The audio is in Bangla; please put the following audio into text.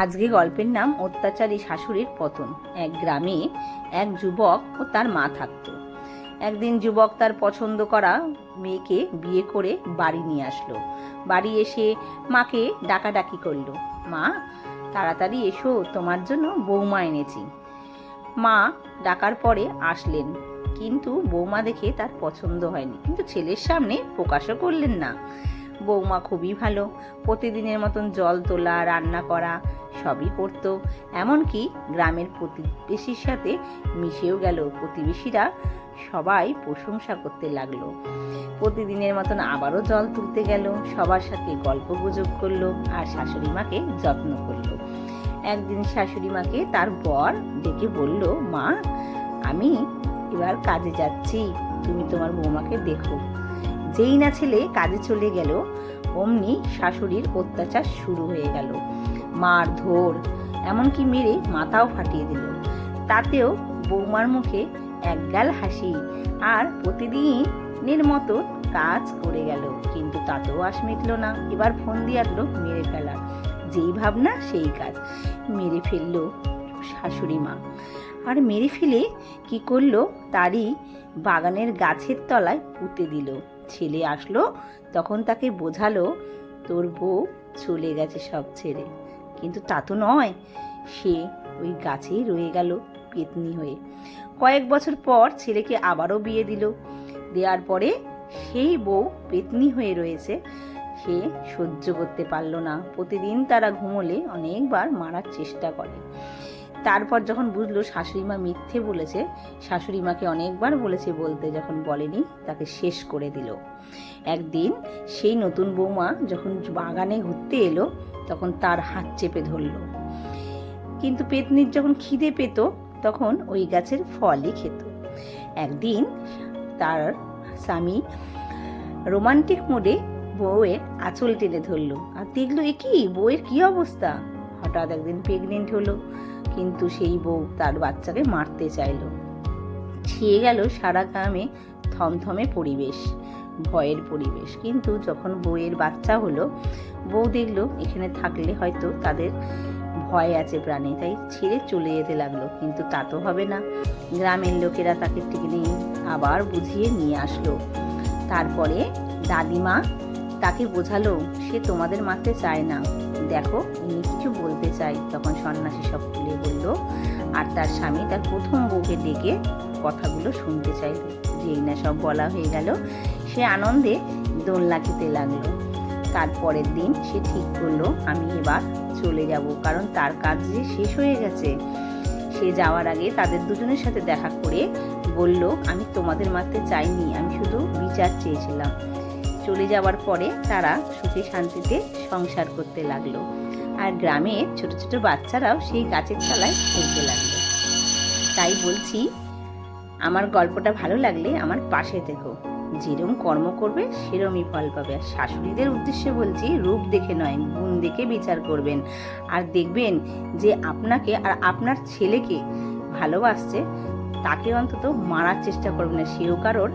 আজকে গল্পের নাম অত্যাচারী শাশুড়ির পতন। এক গ্রামে এক যুবক ও তার মা থাকত। একদিন যুবক তার পছন্দ করা মেয়েকে বিয়ে করে বাড়ি নিয়ে আসলো। বাড়ি এসে মাকে ডাকাডাকি করলো, মা তাড়াতাড়ি এসো, তোমার জন্য বৌমা এনেছি। মা ডাকার পরে আসলেন, কিন্তু বৌমা দেখে তার পছন্দ হয়নি, কিন্তু ছেলের সামনে প্রকাশও করলেন না। বৌমা খুবই ভালো, প্রতিদিনের মতন জল তোলা, রান্না করা সবই করতো। এমনকি গ্রামের প্রতিবেশীর সাথে মিশেও গেল। প্রতিবেশীরা সবাই প্রশংসা করতে লাগলো। প্রতিদিনের মতন আবারও জল তুলতে গেল, সবার সাথে গল্প গুজব করলো আর শাশুড়ি মাকে যত্ন করলো। একদিন শাশুড়ি মাকে তার বর ডেকে বলল, মা আমি এবার কাজে যাচ্ছি, তুমি তোমার বৌমাকে দেখো। যেই না ছেলে কাজে চলে গেল, অমনি শাশুড়ির অত্যাচার শুরু হয়ে গেল। মার ধর, এমনকি মেরে মাথাও ফাটিয়ে দিল। তাতেও বৌমার মুখে একগাল হাসি, আর প্রতিদিনের মতো কাজ করে গেল। কিন্তু তাতেও আশ মিটল না। এবার ফোন দিয়ে আসলো মেরে ফেলার। যেই ভাবনা সেই কাজ, মেরে ফেললো শাশুড়ি মা। আর মেরে ফেলে কি করলো, তারই বাগানের গাছের তলায় পুঁতে দিল। ছেলে আসলো, তখন তাকে বোঝালো, তোর বউ চলে গেছে সব ছেড়ে। কিন্তু তা তো নয়, সে ওই গাছেই রয়ে গেল পেতনি হয়ে। কয়েক বছর পর ছেলেকে আবারও বিয়ে দিল। দেওয়ার পরে সেই বউ পেতনি হয়ে রয়েছে। সে সহ্য করতে পারল না। প্রতিদিন তারা ঘুমোলে অনেকবার মারার চেষ্টা করে। তারপর যখন বুঝলো শাশুড়ি মা মিথ্যে বলেছে, শাশুড়ি মাকে অনেকবার বলেছে বলতে, যখন বলেনি তাকে শেষ করে দিল। একদিন সেই নতুন বৌমা যখন বাগানে ঘুরতে এলো, তখন তার হাত চেপে ধরল। কিন্তু পেতনির যখন খিদে পেত, তখন ওই গাছের ফলই খেত। একদিন তার স্বামী রোমান্টিক মোডে বউয়ের আঁচল টেনে ধরলো, আর দেখলো এ কি, বউয়ের কি অবস্থা। হঠাৎ একদিন প্রেগনেন্ট হলো, কিন্তু সেই বউ তার বাচ্চাকে মারতে চাইলো। ছেয়ে গেল সারা গ্রামে থমথমে পরিবেশ, ভয়ের পরিবেশ। কিন্তু যখন বউয়ের বাচ্চা হলো, বউ দেখলো এখানে থাকলে হয়তো তাদের ভয় আছে প্রাণে, তাই ছেড়ে চলে যেতে লাগলো। কিন্তু তা তো হবে না। গ্রামের লোকেরা তাকে টেনে আবার বুঝিয়ে নিয়ে আসলো। তারপরে দাদিমা তাকে বোঝালো, সে তোমাদের মারতে চায় না, দেখো উনি কিছু বলতে চাই। তখন সন্ন্যাসী সব খুলে বলল, আর তার স্বামী তার প্রথম বউকে ডেকে কথাগুলো শুনতে চাইল। যেই না সব বলা হয়ে গেল, সে আনন্দে দোলনা খেতে লাগলো। তারপরের দিন সে ঠিক করলো, আমি এবার চলে যাব, কারণ তার কাজ যে শেষ হয়ে গেছে। সে যাওয়ার আগে তাদের দুজনের সাথে দেখা করে বলল, আমি তোমাদের মারতে চাইনি, আমি শুধু বিচার চেয়েছিলাম। চলে যাওয়ার পরে তারা সুখে শান্তিতে সংসার করতে লাগলো। আর গ্রামের ছোট ছোট বাচ্চারাও সেই গাছের তলায় খেলতে লাগলো। তাই বলছি, আমার গল্পটা ভালো লাগলে আমার পাশে থেকো। যেরম কর্ম করবে সেরমই ফল পাবে। আর শাশুড়িদের উদ্দেশ্যে বলছি, রূপ দেখে নয়, গুণ দেখে বিচার করবেন। আর দেখবেন যে আপনাকে আর আপনার ছেলেকে ভালোবাসছে, তাকে অন্তত মারার চেষ্টা করবেন না, সেও কারোর